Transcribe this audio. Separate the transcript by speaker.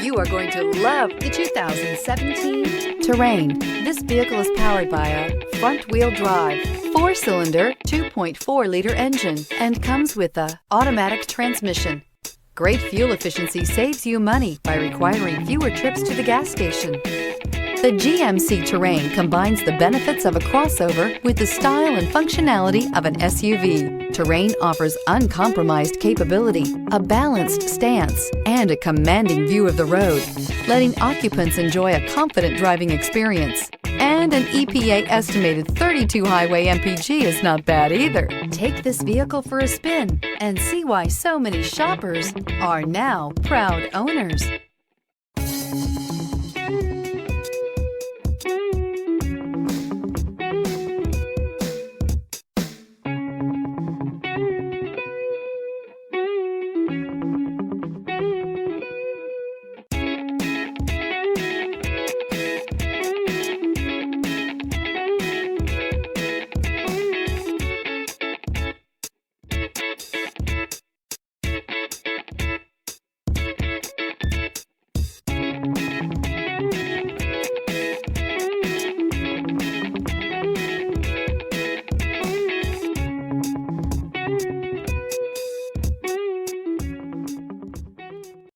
Speaker 1: You are going to love the 2017 Terrain. This vehicle is powered by a front-wheel drive, 4-cylinder, 2.4-liter engine, and comes with a automatic transmission. Great fuel efficiency saves you money by requiring fewer trips to the gas station. The GMC Terrain combines the benefits of a crossover with the style and functionality of an SUV. Terrain offers uncompromised capability, a balanced stance, and a commanding view of the road, letting occupants enjoy a confident driving experience. And an EPA estimated 32 highway MPG is not bad either. Take this vehicle for a spin and see why so many shoppers are now proud owners.